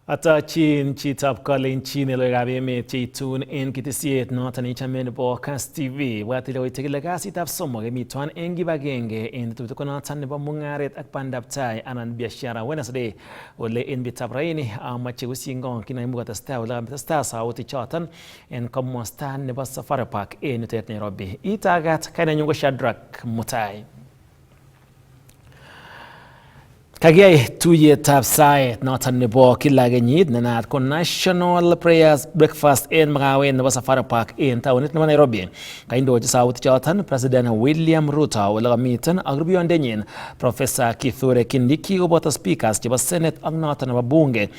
Atachin chitab kalenjin elokab emet cheitun en ketesiet noton neichome nebo Kass TV. Bwatile koite kile kasitab somok emitwan en kibagenge en tetutik noton nebo Mung'Aret ak Bandaptai anan biashara Wednesday ole en betutab raini amache kosingon kinaimu kotestai ole katestai sautik choton en komosta nebo Safari Park en yutet Nairobi. Itagat kainenyu ko Shadrack Mutai. Kagiyai tuyetab saet noton nebo kila kenyit nenaat ko National Prayers Breakfast en makawet nebo Safari Park en taonit nebo Nairobi. Kaindochi sautik choton President William Ruto ole kamiten ak rubiondenyin Professor Kithure Kindiki koboto speakers chebo Senate ak noton nebo Bunge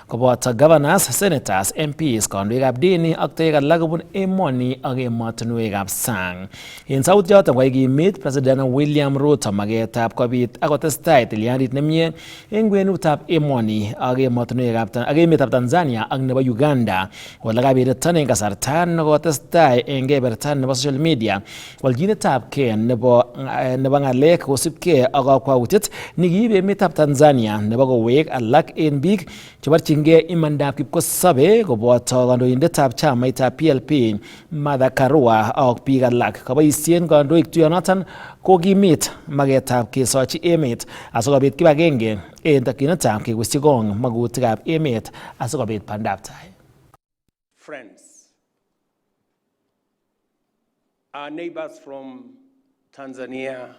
koboto governors, senators, MPs, kandoikab dini ak toek alak kobun emoni ak emotinwekab sang. En sautik choton kokimit President William Ruto maketab kobit ak kotestai tilyandit nemie en kwenutab emoni ak emetab Tanzania ak nebo Uganda ole kabireton en kasarta nekotestai en keberta nebo social media walchinetab ke nebo ng'alek kosubkei ak kakwautiet nekiib emetab Tanzania nebo kowek alak en biik cheborchingei imandab kipkosobe koboto kandoindetab chamaitab PLP Martha Karua ak biik alak. Kaboisien kandoik tuyonoton kokimit maketab kesochi emet asikobit kibagenge en takyinetab kewesyi kong magutikab emet asikobit bandaptai. Friends, our neighbors from Tanzania,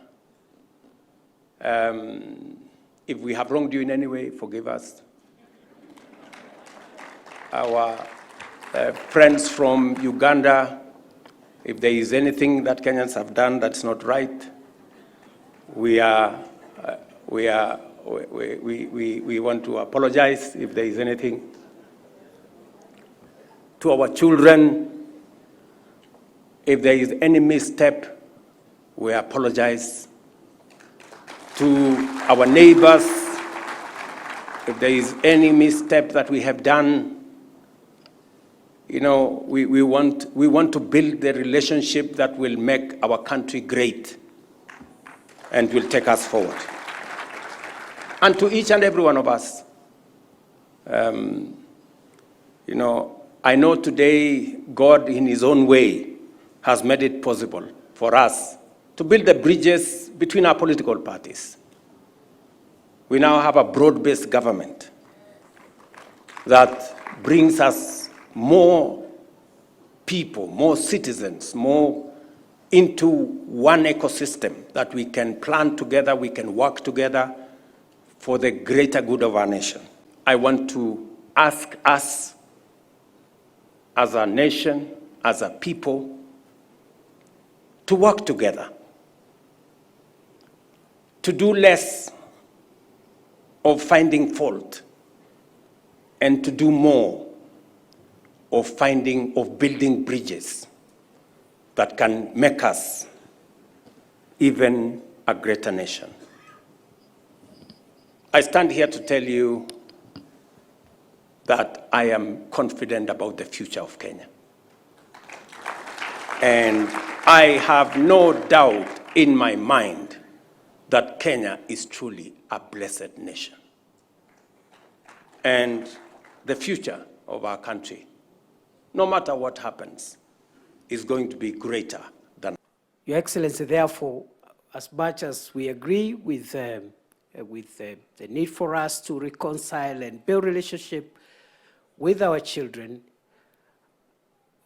if we have wronged you in any way, forgive us. Our friends from Uganda, if there is anything that Kenyans have done that's not right, we want to apologize if there is anything. To our children, if there is any misstep, we apologize. To our neighbors, if there is any misstep that we have done, you know, we want to build the relationship that will make our country great and will take us forward. And to each and every one of us, you know, I know today God in his own way has made it possible for us to build the bridges between our political parties. We now have a broad-based government that brings us more people, more citizens, more into one ecosystem that we can plan together, we can work together for the greater good of our nation. I want to ask us as a nation, as a people, to work together, to do less of finding fault and to do more of building bridges that can make us even a greater nation. I stand here to tell you that I am confident about the future of Kenya. And I have no doubt in my mind that Kenya is truly a blessed nation. And the future of our country, no matter what happens, is going to be greater than. Your Excellency, therefore, as much as we agree with the need for us to reconcile and build relationship with our children,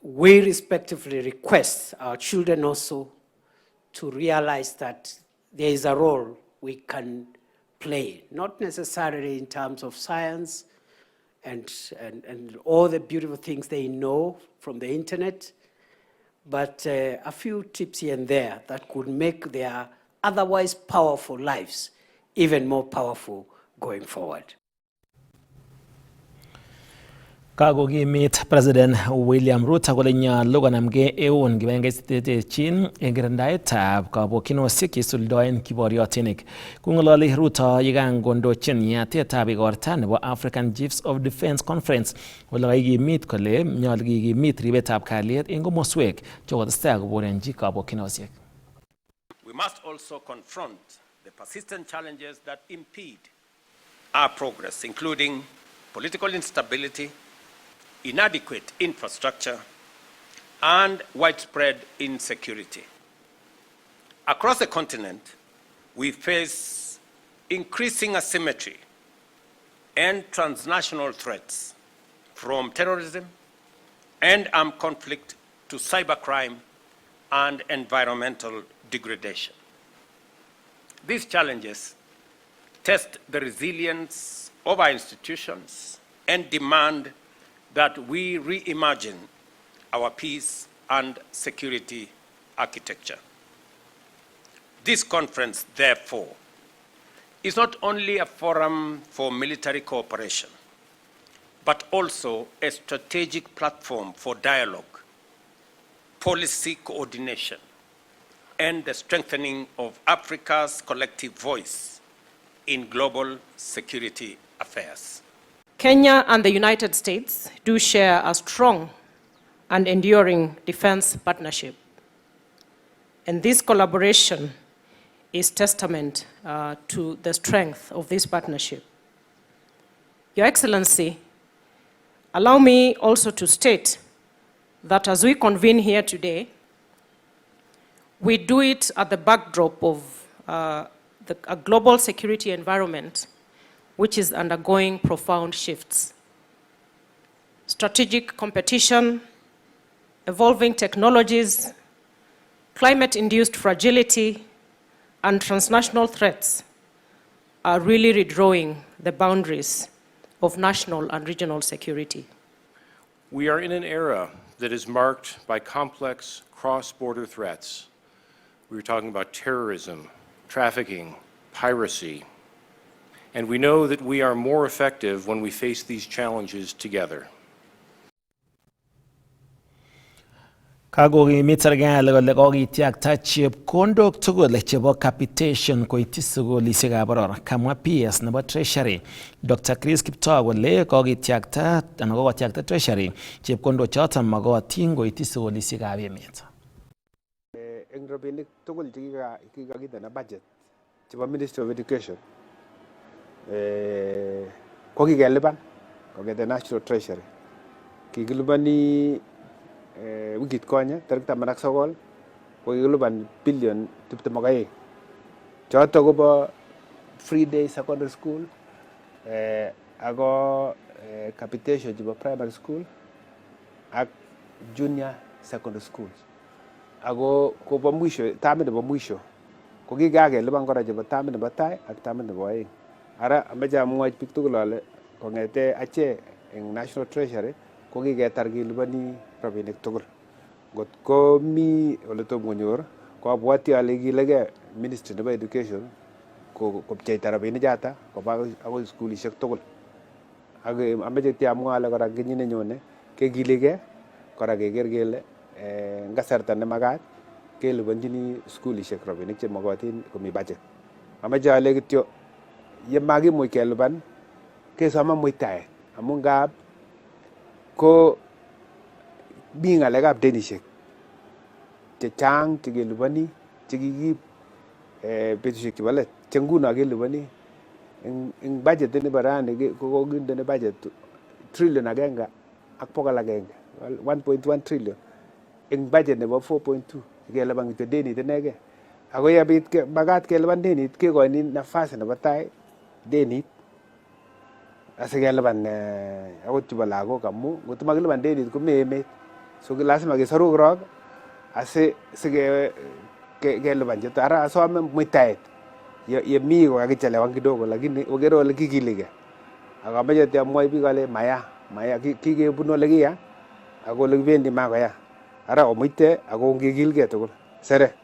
we respectively request our children also to realize that there is a role we can play, not necessarily in terms of science and all the beautiful things they know from the internet, but a few tips here and there that could make their otherwise powerful lives even more powerful going forward. Kakokimit President William Ruto kole nyolu konamgei eun kibagengeit tetechin en kirindaetab kabokyinosiek cheisuldoen kiboriotinik. Kong'ololi Ruto yekangondochin yatetab igorta nebo African Chiefs of Defence Conference ole kakikimit kole nyolu kikimit ribetab kalyet en komoswek chekotestai koborenji kabokyinosiek. We must also confront the persistent challenges that impede our progress, including political instability, inadequate infrastructure, and widespread insecurity. Across the continent, we face increasing asymmetry and transnational threats, from terrorism and armed conflict to cybercrime and environmental degradation. These challenges test the resilience of our institutions and demand that we reimagine our peace and security architecture. This conference, therefore, is not only a forum for military cooperation, but also a strategic platform for dialogue, policy coordination, and the strengthening of Africa's collective voice in global security affairs. Kenya and the United States do share a strong and enduring defense partnership. And this collaboration is testament to the strength of this partnership. Your Excellency, allow me also to state that as we convene here today, we do it at the backdrop of a global security environment which is undergoing profound shifts. Strategic competition, evolving technologies, climate-induced fragility, and transnational threats are really redrawing the boundaries of national and regional security. We are in an era that is marked by complex cross-border threats. We're talking about terrorism, trafficking, piracy, and we know that we are more effective when we face these challenges together. Kakokimit serikali kole kokityakta chepkondok tugul chebo capitation koityi sukulisiekab boror. Kamwa PS nebo Treasury Dr. Chris Kiptoo kole kokityakta anan kokotyakta Treasury chepkondok choton makotin koityi sukulisiekab emet. Eng rabinik tugul chekikakinde na budget chebo Ministry of Education kokikelipan kongete National Treasury. Kikilipani wikit konye tarik 19 kokikilipan billion 22. Choto kobo free day secondary school ako capitation chebo primary school ak junior secondary schools. Ako kobo mwisho tamit nebo mwisho kokikakelipan kora chebo tamit nebo tai ak tamit nebo aeng. Ara amache amwochi biik tugul ale kongete ache eng National Treasury kokiketar kelipani rabinik tugul. Ngot ko mi ole tom konyor ko abwati ale kilegei Ministry nebo Education kopcheita rabinik chata koba agoi skulishek tugul. Ak amache tiamwa ale kora kenyit nenyone kekiligei kora keker kele eng kasarta nemakat kelipanjini skulishek rabinik chemokotin komi budget. Amache ale kityo yemakimuch kelipan kesome muitaet amu ngap ko mi ngalekab denishek chechang chekelipani chekikiib betusiek chebo let che nguno kelipani eng budget nebo rani kokokinde budget trillion agenge ak bokol agenge 1.1 trillion eng budget nebo 4.2 kelipan kityo denit inegei. Ako yabit makat kelipan denit kekoini nafasi nebo tai denit asikelipan akot chebo lagok amu ngot makilipan denit komi emet. So lazima kesaru korok kelipan cheto. Ara asome muitaet yemi kokakichelewan kidogo lakini okere ole kikiligei. Ak amache amwoi biik ale maya kikebun ole kiya ak ole kibendi makoya. Ara omuite ako ngikilgei tugul. Sere.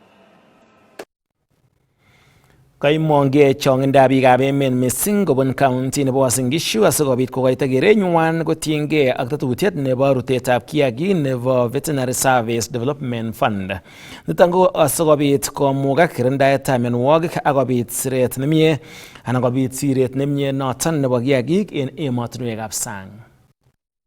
Kaimongei chongindab biikab emet missing kobun county nebo Uasin Gishu asikobit kokoito kerenywan kotiengei ak tetutiet nebo rutetab kiagik nebo Veterinary Service Development Fund. Niton ko asikobit komugak kirindaetab mionwogik ak kobit siret nemie anan kobit siret nemie noton nebo kiagik en emotinwekab sang.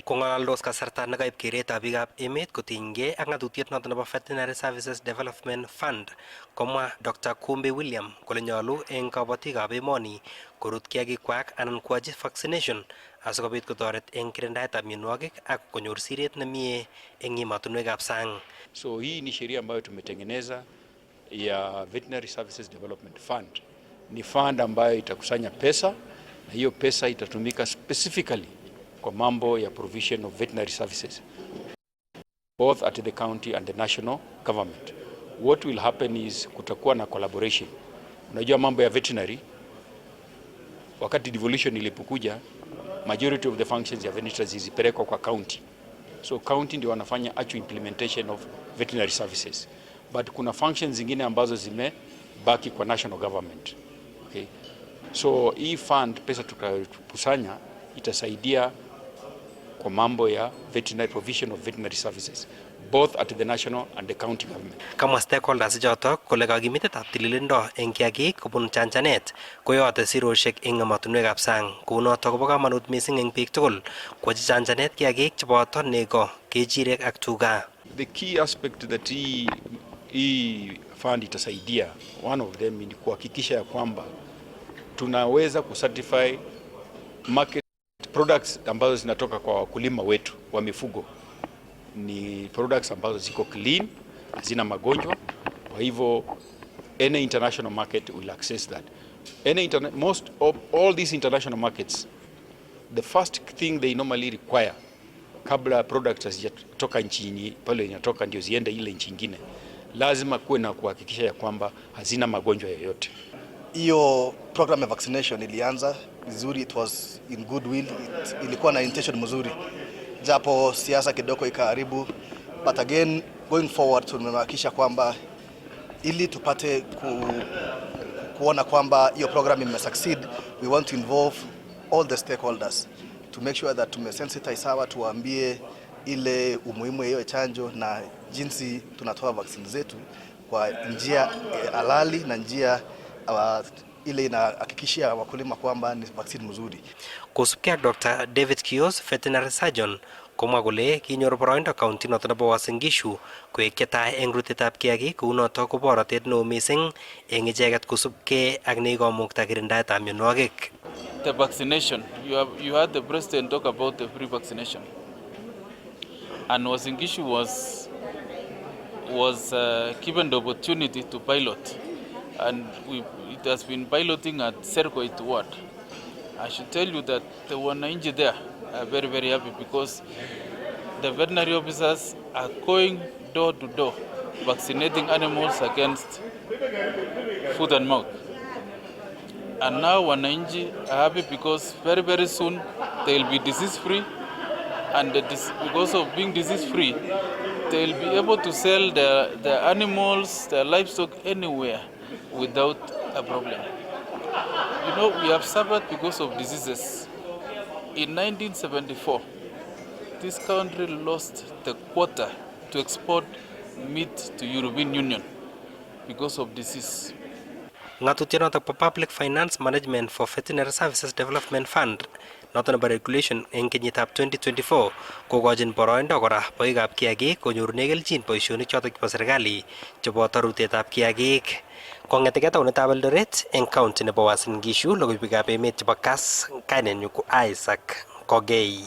Kong'alaldos kasarta nekaib keretab biikab emet kotinygei ak ng'atutiet noton nebo Veterinary Services Development Fund, komwa Dr. Kumbi William kole nyolu eng kabatikab emoni korut kiagikwak anan koyochi vaccination asikobit kotoret eng kirindaetab mionwogik ak konyor siret nemie eng emotinwekab sang. So hii ni sheria ambayo tumetengeneza ya Veterinary Services Development Fund. Ni fund ambayo itakusanya pesa na hiyo pesa itatumika specifically kwa mambo ya provision of veterinary services both at the county and the national government. What will happen is kutakuwa na collaboration. Unajua mambo ya veterinary, wakati devolution ilipokuja, majority of the functions ya veterinary zilipelekwa kwa county. So county ndio wanafanya actual implementation of veterinary services. But kuna functions zingine ambazo zimebaki kwa national government. Okay. So hii fund pesa tukakusanya itasaidia kwa mambo ya veterinary provision of veterinary services both at the national and the county government. Kamwa stakeholders chotok kole kakimitetab tililindo eng kiagik kobun chanchanet koyote siroshek eng emotinwekab sang. Kounotok kobo kamanut mising eng biik tugul kochi chanchanet kiagik cheboto nego, kechirek ak tuga. The key aspect that hii fund itasaidia, one of them ni kuhakikisha ya kwamba tunaweza kucertify market products ambazo zinatoka kwa wakulima wetu wa mifugo. Ni products ambazo ziko clean, hazina magonjwa. Kwa hivyo any international market will access that. Most of all these international markets, the first thing they normally require kabla products hazijatoka nchini pale inatoka ndio ziende ile nchi nyingine, lazima kuwe na kuhakikisha ya kwamba hazina magonjwa yoyote. Hiyo program ya vaccination ilianza vizuri, it was in goodwill, ilikuwa na intention mzuri, japo siasa kidogo ikaharibu, but again going forward tunahakikisha kwamba ili tupate kuona kwamba hiyo program imesucceed, we want to involve all the stakeholders to make sure that tumesensitize hawa, tuwaambie ile umuhimu ya hiyo chanjo na jinsi tunatoa vaccine zetu kwa njia halali na njia ile inahakikishia wakulima kwamba ni vaccine mzuri. Kosubkei ak Dr. David Kios, veterinary surgeon, komwa kole kinyor boroindo county noto nebo Uasin Gishu koek chetai eng rutetab kiagik, kounoto ko borotet neo mising eng icheket kosubkei ak nekomukta kirindaetab mionwogik. The vaccination, you had the president talk about the free vaccination, and Uasin Gishu was given the opportunity to pilot, and it has been piloting at Serkoit ward. I should tell you that the wananchi there are very, very happy because the veterinary officers are going door to door vaccinating animals against foot and mouth. And now wananchi are happy because very, very soon they will be disease-free, and because of being disease-free, they will be able to sell the animals, their livestock anywhere without a problem. You know, we have suffered because of diseases. In 1974, this country lost the quota to export meat to European Union because of disease. Ngatutiet notok po Public Finance Management for Veterinary Services Development Fund noton nebo regulation eng kenyitab 2024 kokochin boroindo kora boikab kiagik konyorune kelchin boisionik chotok chebo serikali cheboto rutetab kiagik. Kong'eteke taonitab Eldoret eng county nebo Uasin Gishu, logoiwekab emet chebo Kass, kainenyu ko Isaac Kogei.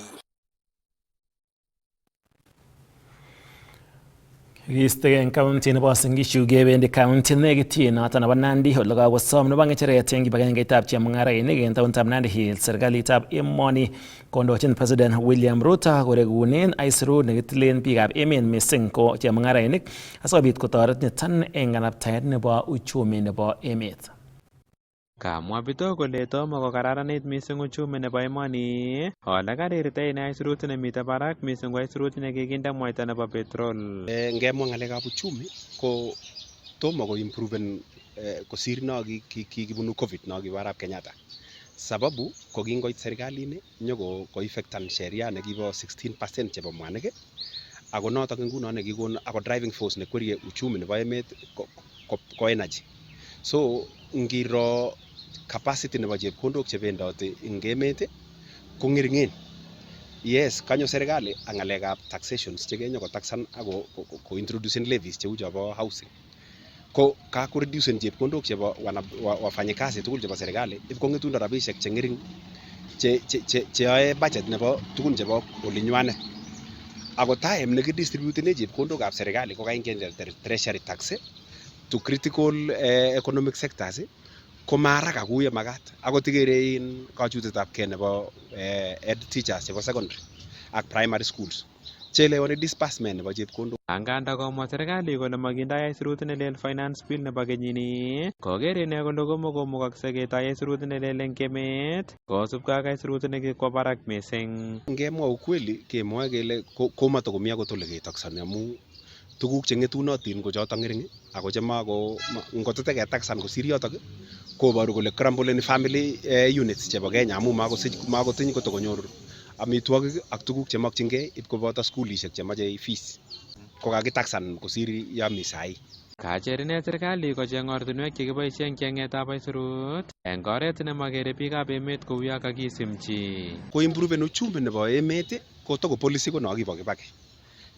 Kiistege eng county nebo Uasin Gishu kebendi county nekityin noton nebo Nandi ole kakosom nebo ng'echeret eng kibagengeitab chemung'arainik eng taonitab Nandi Hills. Serikalitab emoni kondochin President William Ruto korekunen aisurut nekitilen biikab emet mising ko chemung'arainik asikobit kotoret niton eng kanabtaet nebo uchumi nebo emet. Kamwa Bito kole tomo kokararanit mising uchumi nebo emoni ole karirta ine aisurut nemite barak mising ko aisurut nekikinde mwaita nebo petrol. Ngemwa ng'alekab uchumi ko tomo ko improven kosir no kikibunu COVID no kibo Arap Kenyatta. Sababu ko kingoit serikalini nyoko effectan sheria nekibo 16% chebo mwanik, ako notok nguno nekikon ako driving force nekwerie uchumi nebo emet ko energy. So ngiro capacity nebo chepkondok chebendoti eng emet ko ng'ering'en. Yes, kanyo serikali ak ng'alekab taxations chekenyo kotaxan ako ko introducing levies cheu chebo housing. Ko ka ko reducen chepkondok chebo wafanyikazi tugul chebo serikali ip kong'etundo rabishek che ng'ering che yoe budget nebo tugun chebo olinywanet. Ako time nekidistributene chepkondokab serikali ko kaingen treasury tax to critical economic sectors ko maharaka kuye makat. Akot ikere in kachutetab kei nebo head teachers chebo secondary ak primary schools chelewani disbursement nebo chepkondok. Anganda komwa serikali kole makindoi aisurut nelel finance bill nebo kenyini, koker ine kole komokomukokse ketoi aisurut nelel eng emet kosubkei ak aisurut nekikwo barak mising. Ngemwa ukweli kemwoe kele komatokomi akot ole ketaksani amu tuguk cheng'etunotin ko choto ng'ering ako chemako ngotete ketaksan kosir yotok koboru kole crumbling family units chebo Kenya amu makotiny kotokonyor amitwogik ak tuguk chemakchingei ip koboto skulishek chemache fees ko kakitaksan kosir yomi sai. Kacher ine serikali kocheng ortinwek chekiboisie eng cheng'etab aisurut eng oret nemakere biikab emet kou ya kakisimchi. Ko improven uchumi nebo emet ko toko policy ko no kibo kibake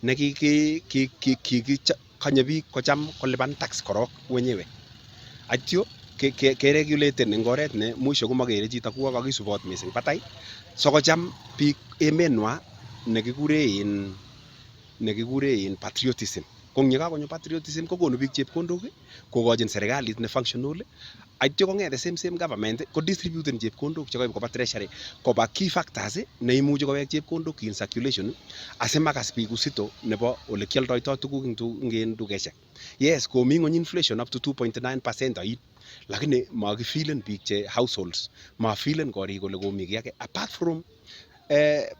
nekikanye biik kocham kolipan tax korok wenyewe atyo keregulaten eng oret ne mwisho komakere chito kuwa kakisubot mising batai sokocham biik emenwa nekikure in patriotism. Kong yekakonyo patriotism kokonu biik chepkondok kokochin serikalit ne functional atyo kong'ete same government ko distributen chepkondok chekoib koba treasury koba key factors neimuchi kowek chepkondok in circulation asimakas biik uzito nebo ole kioldoitoi tuguk eng dukeshek. Yes, komi ng'ony inflation up to 2.9% oit lakini makifilen biik che households mafilen korik kole komi kiy age apart from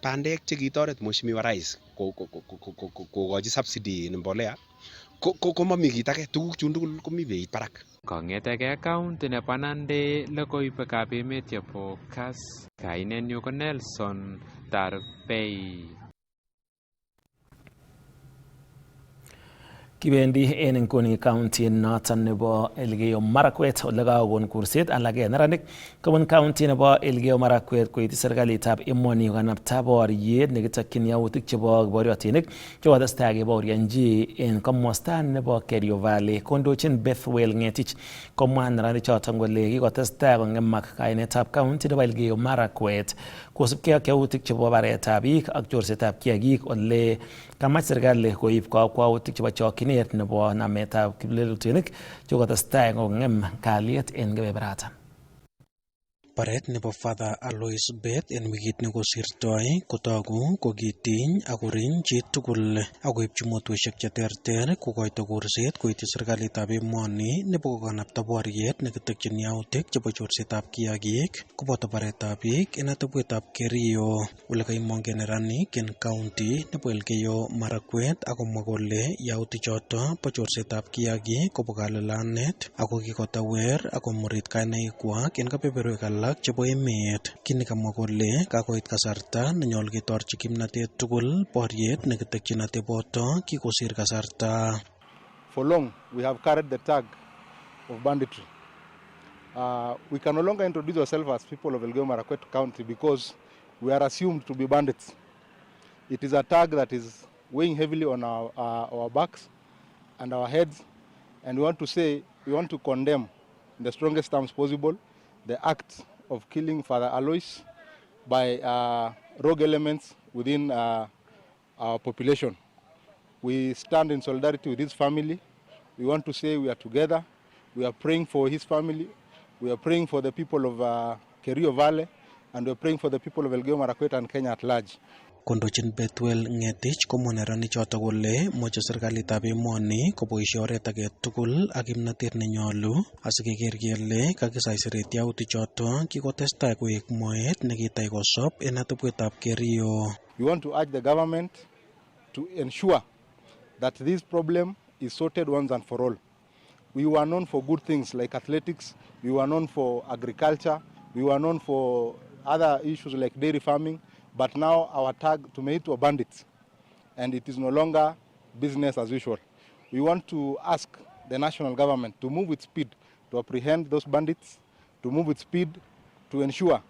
bandek chekitoret Mheshimiwa Rais kokochi subsidy in mbolea ko mami kit age, tuguk chun tugul komi beit barak. Kong'etegei county nebo Nandi logoiwekab emet chebo Kass, kainenyu ko Nelson Tarbei. Kibendi en inguni county noton nebo Elgeyo Marakwet ole kakon kurset alage neranik kobun county nebo Elgeyo Marakwet koiti serikalitab emoni kokanapta boriet nekitokyin yautik chebo kiboriotinik chekotestai kebaorionji en komosta nebo Kerio Valley. Kondochin Bethwel Ng'etich komwa neranik choton kole kikotestai kong'emak kainetab county nebo Elgeyo Marakwet kosubkei ak yautik chebo baretab biik ak chorsetab kiagik ole kamach serikali koib kakwautik chebo chokchinet nebo nametab kiplelutinik chekotestai kong'em kalyet en kebeberatan. Baret nebo Father Alois Beth en wikit nekosirtoi kotogu kokitiny akoriny chi tugul akoibchi motweshek cheterter kokoito kurset koiti serikalitab emoni nebo kokanapta boriet nekitokyin yautik chebo chorsetab kiagik koboto baretab biik en atebwetab Kerio ole kaimong'en neranik en county nebo Elgeyo Marakwet akomwa kole yautik choto bo chorsetab kiagik kobo kalelanet ako kikotawer akomurit kainaikwak en kebeberwek alak chebo emet. Kini kamwa kole kakoit kasarta nenyolu ketorchi kimnatet tugul boriet nekitokyin ateboto kikosir kasarta. For long we have carried the tag of banditry. We can no longer introduce ourselves as people of Elgeyo Marakwet County because we are assumed to be bandits. It is a tag that is weighing heavily on our backs and our heads, and we want to condemn in the strongest terms possible the act of killing Father Alois by rogue elements within our population. We stand in solidarity with his family. We want to say we are together. We are praying for his family. We are praying for the people of Kerio Valley, and we are praying for the people of Elgeyo Marakwet and Kenya at large. Kondochin Bethwel Ng'etich komwa neranik choto kole moche serikalitab emoni koboisie oret age tugul ak kimnatet nenyolu asikeker kele kakisaiseret yautik choto kikotestai koek moet nekitai kosob en atebwetab Kerio. We want to urge the government to ensure that this problem is sorted once and for all. We were known for good things like athletics, we were known for agriculture, we were known for other issues like dairy farming, but now our tag to bandits, and it is no longer business as usual. We want to ask the national government to move with speed to apprehend those bandits, to move with speed to ensure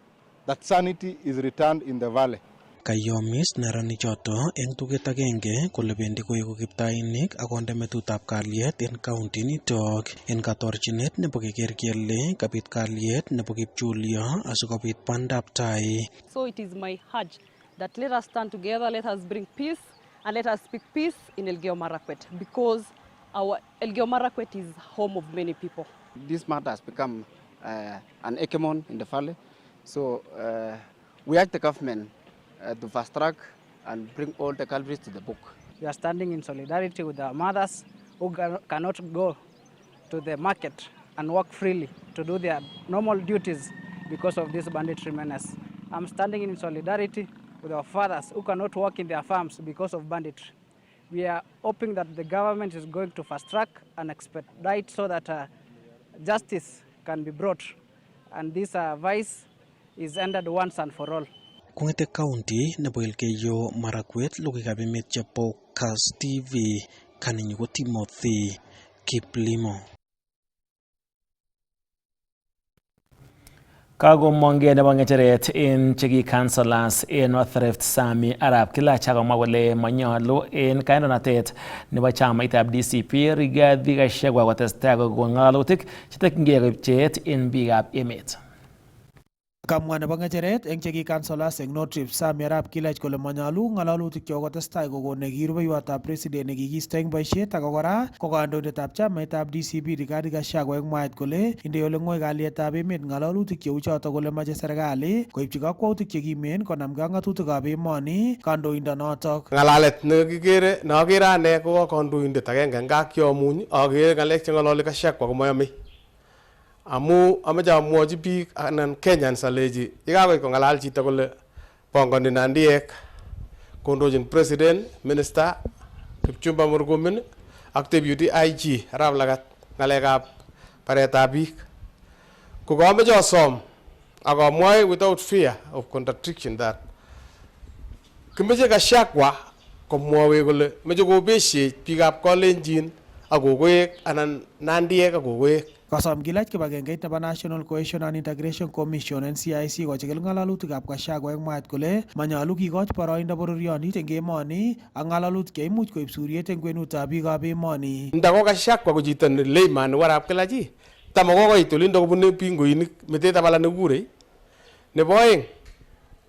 that sanity is returned in the valley. kayomis neranichoto eng tuget agenge kole bendi koeku kiptainik akonde metutab kalyet en county nitok en katorchinet nebo keker kele kabit kalyet nebo kipchulyo asikobit bandaptai. So it is my urge that let us stand together, let us bring peace, and let us speak peace in Elgeyo Marakwet, because our Elgeyo Marakwet is home of many people. This matter has become an hegemon in the valley, so we urge the government to fast track and bring all the culprits to the book. We are standing in solidarity with our mothers who cannot go to the market and work freely to do their normal duties because of this banditry menace. I'm standing in solidarity with our fathers who cannot work in their farms because of banditry. We are hoping that the government is going to fast track and expedite so that justice can be brought and this vice is ended once and for all. Kungete county nebo Elgeyo Marakwet lugikab emet chebo Kass TV kaninyi ko Timothy Kiplimo. Kagomong'e nebo ng'echeret en cheki councillors en North Rift Sami Arap Kilach akomwa kole manyolu en kandoinatet nebo chamaitab DCP Rigathi Gachagua kotestai kokon ng'alalutik chetekyingei ripchet en biikab emet. Kamwa nebo ng'echeret eng cheki councillors eng North Rift Sami Arap Kilach kole manyalu ng'alalutik chok kotestai kokon nekirubeiwotab president nekikisto eng boisiet ako kora ko kandoindetab chamaitab DCP Rigathi Gachagua eng mwaet kole indei ole ng'oi kalietab emet ng'alalutik cheu chotok kole mache serikali koibchi kakwautik chekimen konamgei ak ng'atutikab emoni kandoindonotok. Ng'alalet neakere ane ko kandoindet agenge eng gaa kiomuny akere ng'alek cheng'ololi Gachagua komayomei. Amu amache amwochi biik anan Kenyans alechi yekakoit kong'alal chito kole pongoni nandiek kondochin president, minister, Kipchumba Murkomen ak deputy IG Arap Lagat ng'alekab baretab biik. Ko kameche asom ak amwoe without fear of contradiction that kimeche Gachagua komwowe kole meche kobesiech biikab Kalenjin ak kokoek anan nandiek ak kokoek. Kasom Kilach kibagengeit nebo National Cohesion and Integration Commission NCIC kochikil ng'alalutikab Gachagua eng mwaet kole manyalu kikoch boroindo bororionit eng emoni ak ng'alalutik cheimuch koib suriet eng kwenutab biikab emoni. Ndako Gachagua ko chito ne layman nebo Arap Kilach tamakokoit olindo kobune pingoinik metet abala nekure. Nebo oeng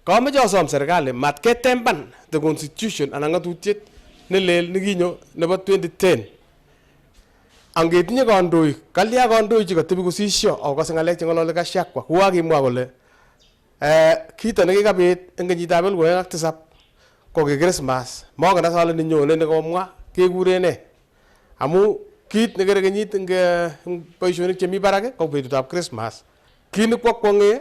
kameche asom serikali mat ketemban the constitution anan ng'atutiet nelel nekinyo nebo 2010. Angetinye kandoik, kalya kandoik chekatebi kosisyo akokase ng'alek cheng'ololi Gachagua kokakimwa kole kito nekikabit eng kenyitab 2007 ko ki Christmas mongen as ale nenyone nekomwa kekure ne amu kit nekere kenyit eng boisionik chemi barak ko betutab Christmas. Kit nekwokwong'e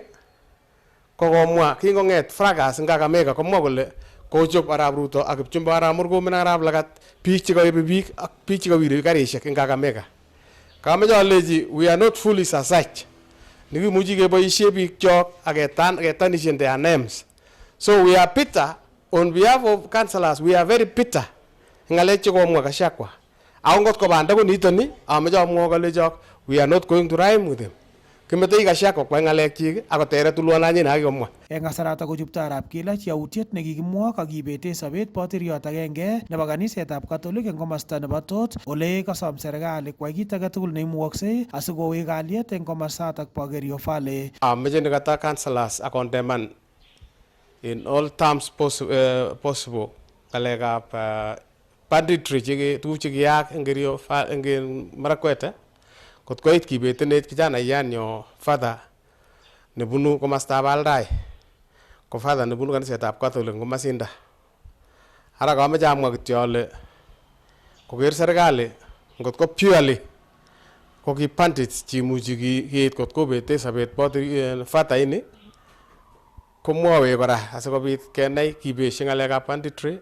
ko komwa kingong'et fracas eng Kakamega komwa kole kochop Arap Ruto ak Kipchumba Arap Murkomen ak Arap Lagat biik chekaibe biik ak biik chekawire karisiek eng Kakamega. Kameche alechi we are not foolish as such. Nikimuchi keboisie biik chok ak ketanishen their names. So we are bitter on behalf of councillors, we are very bitter. Ngalek chekomwa Gachagua. Ako ngot ko banda ko nitoni, ameche amwa kalechok we are not going to rhyme with him. Kimetei Gachagua kwai ng'alek chik ako tere tulwonanye nakikomwa. Eng kasarata kochupto Arap Kilach yautiet nekikimwa kakibete sobet botiryot agenge nebo kanisetab Katolik eng komosta nebo Tot ole kasom serikali kwai kit age tugul neimukoksei asikowek kalyet eng komosatak bo Kerio Valley. Ameche nekata councillors akondeman in all terms possible ng'alekab banditry tuguk chekiyaak eng Kerio eng Marakwet kot koit kibetenet kijanayan nyo father nebunu komostab Aldai ko father nebunu kanisetab Catholic komasinda. Ara kameche amwa kityo ale koker serikali ngot ko purely ko ki bandits chimuchi kiit kot kobete sobet father ini komwowe kora asikobit kenai kibesyi ng'alekab banditry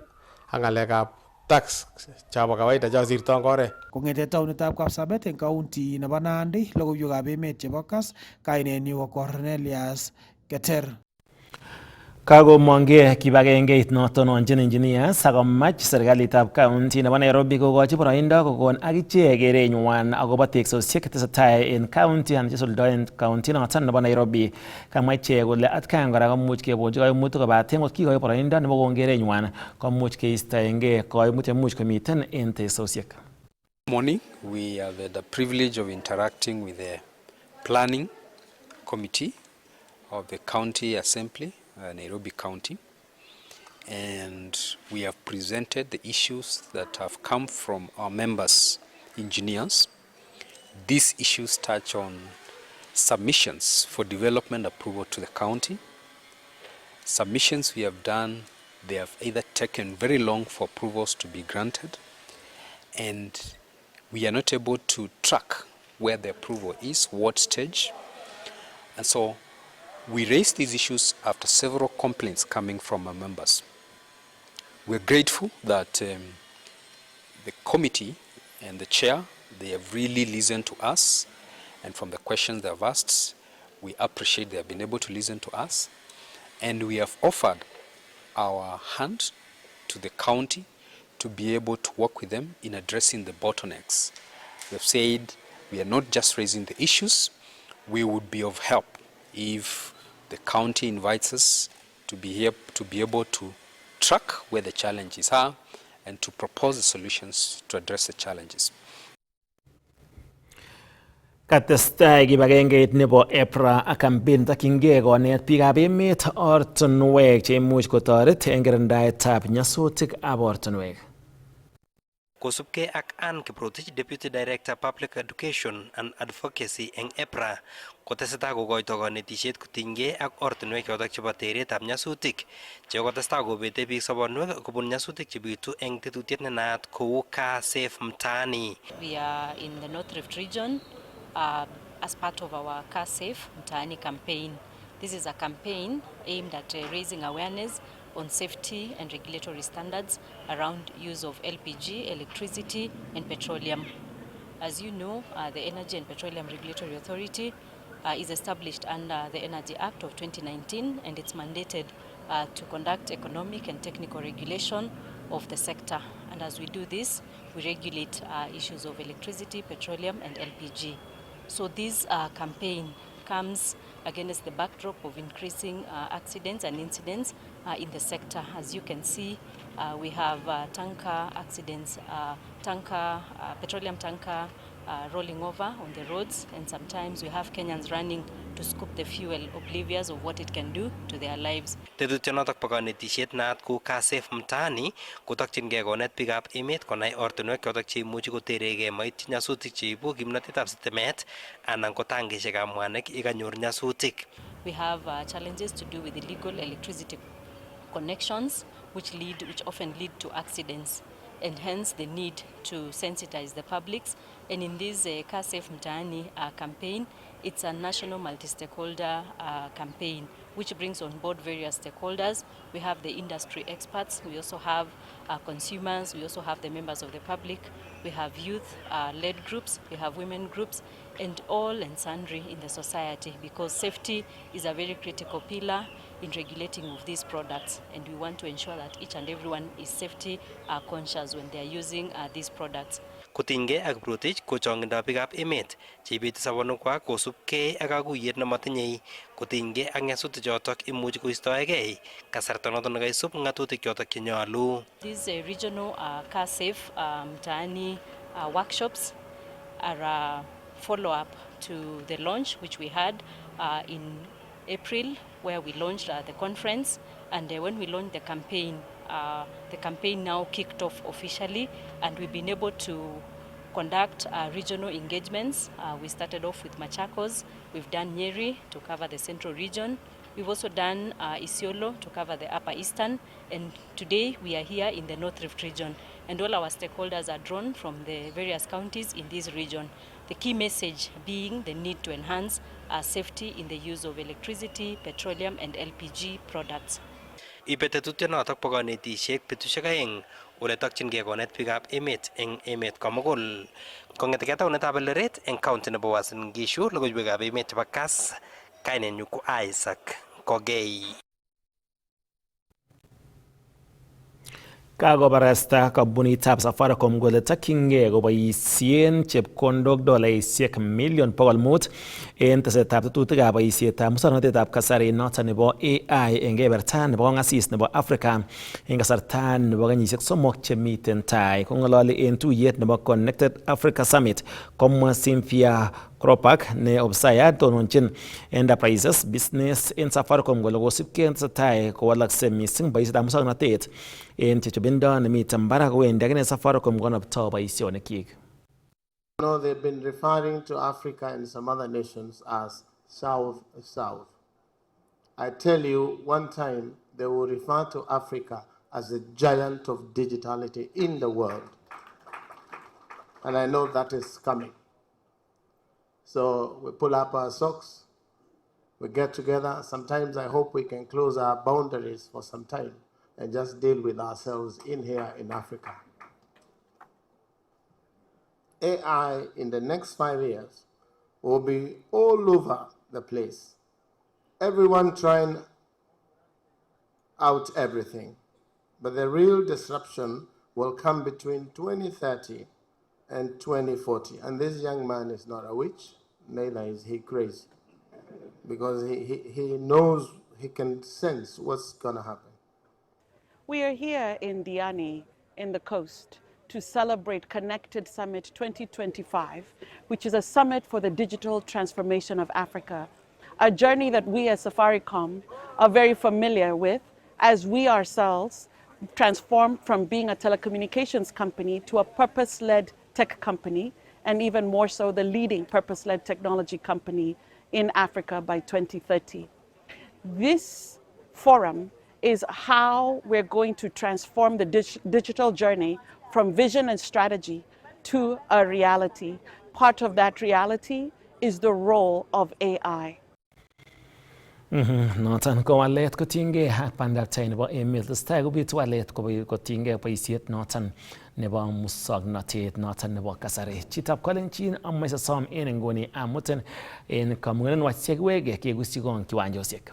ak ng'alekab tax chabo kawaida chasirto eng oret. Kong'ete taonitab Kapsabet eng county nebo Nandi, logoiwekab emet chebo Kass, kainenyu ko Cornelius Keter. Kagomong'e kibagengeit notononjin engineers akomach serikalitab county nebo Nairobi kokochi boroindo kokon akichek kerenywan akobo teksosiek chetesetai en county anan chesuldoen county noton nebo Nairobi. Kamwa ichek kole atkan kora komuch kebonchi koimutik kobaten ngot kikoi boroindo nebo kokon kerenywan komuch keistoenge koimutik chemuch komiten en teksosiek. Morning, we have had the privilege of interacting with the planning committee of the county assembly, Nairobi County, and we have presented the issues that have come from our members, engineers. These issues touch on submissions for development approval to the county. Submissions we have done, they have either taken very long for approvals to be granted, and we are not able to track where the approval is, what stage. And so we raised these issues after several complaints coming from our members. We're grateful that the committee and the chair, they have really listened to us, and from the questions they have asked, we appreciate they have been able to listen to us, and we have offered our hand to the county to be able to work with them in addressing the bottlenecks. We have said we are not just raising the issues, we would be of help if the county invites us to be here to be able to track where the challenges are and to propose the solutions to address the challenges. Katestai kibagengeit nebo EPRA ak campaign takyingei konet biikab emet ortinwek cheimuch kotoret eng kirindaetab nyasutikab ortinwek. Kosubkei ak Ann Kiprotich, Deputy Director Public Education and Advocacy eng EPRA, kotesetai kokoito konetisiet kotinygei ak ortinwek chotok chebo teretab nyasutik chekotestai kobete biik sobonwek kobun nyasutik chebitu eng tetutiet nenaat kou Kass mtaani. We are in the North Rift region as part of our Kass mtaani campaign. This is a campaign aimed at raising awareness on safety and regulatory standards around use of LPG, electricity and petroleum. As you know, the Energy and Petroleum Regulatory Authority is established under the Energy Act of 2019, and it's mandated to conduct economic and technical regulation of the sector. And as we do this, we regulate issues of electricity, petroleum and LPG. So this campaign comes against the backdrop of increasing accidents and incidents in the sector. As you can see, we have tanker accidents, petroleum tanker rolling over on the roads, and sometimes we have Kenyans running to scoop the fuel, oblivious of what it can do to their lives. Tetutyonotok bo konetisiet naat kou Kass mtaani kotokyingei konet biikab emet konai ortinwek chotok cheimuchi koteregei moityi nyasutik cheibu kimnotetab sitimet anan ko tangishekab mwanik yekanyor nyasutik. We have challenges to do with illegal electricity connections, which often lead to accidents, and hence the need to sensitize the publics. And in this Kass mtaani campaign, it's a national multi-stakeholder campaign which brings on board various stakeholders. We have the industry experts, we also have consumers, we also have the members of the public, we have youth-led groups, we have women groups, and all and sundry in the society, because safety is a very critical pillar in regulating of these products, and we want to ensure that each and everyone is safety conscious when they are using these products. Kotinygei ak Kiprotich kochong'indoi biikab emet cheibeti sobonwekwak kosubkei ak kakuyet nematinyei kotinygei ak nyasutik chotok imuchi koistoegei kasarta notok nekaisub ng'atutik chotok chenyolu. These regional Kass mtaani workshops are a follow-up to the launch which we had in April, where we launched the conference, and when we launched the campaign now kicked off officially, and we've been able to conduct regional engagements. We started off with Machakos, we've done Nyeri to cover the central region, we've also done Isiolo to cover the upper eastern, and today we are here in the North Rift region, and all our stakeholders are drawn from the various counties in this region. The key message being the need to enhance safety in the use of electricity, petroleum and LPG products. Ibe tetutyonotok bo konetisiet betusiek aeng ole tokyingei konet biikab emet eng emet komugul. Kong'etegei taunetab Eldoret eng county nebo Uasin Gishu, logoiwekab emet chebo Kass, kainenyu ko Isaac Kogei. Kakobarasta kampunitab Safaricom kole takyingei koboisien chepkondok $5 million en tesetab tetutikab boisietab musoknotetab kasari noton nebo AI en keberta nebo kong'asis nebo Africa en kasarta nebo kenyisiek 3 chemiten tai. Kong'ololi en tuyet nebo Connected Africa Summit komwa Cynthia Kropak ne ofisayat tononchin enterprises business en Safaricom kole kosibkei tesetai kowalakse mising boisietab musoknotet en chechobindo nemiten barak kowendi akine Safaricom konoptoi boisionikyik. No, they've been referring to Africa and some other nations as South. I tell you, one time they will refer to Africa as the giant of digitality in the world. And I know that is coming. So we pull up our socks, we get together. Sometimes I hope we can close our boundaries for some time and just deal with ourselves in here in Africa. AI in the next 5 years will be all over the place. Everyone trying out everything. But the real disruption will come between 2030 and 2040. And this young man is not a witch, neither is he crazy. Because he knows, he can sense what's going to happen. We are here in Diani, in the coast, to celebrate Connected Summit 2025, which is a summit for the digital transformation of Africa, a journey that we as Safaricom are very familiar with, as we ourselves transformed from being a telecommunications company to a purpose-led tech company, and even more so the leading purpose-led technology company in Africa by 2030. This forum is how we're going to transform the digital journey from vision and strategy to a reality. Part of that reality is the role of AI. Noton ko walet kotiengei ak bandaptai nebo emet. Tesetai kobitu walet kotiengei boisiet noton nebo musoknotet noton nebo kasari. Chitab Kalenjin amoche sosom en nguni amuten en kamung'et nwach chekiwege kegusyi kong kiwanjosiek.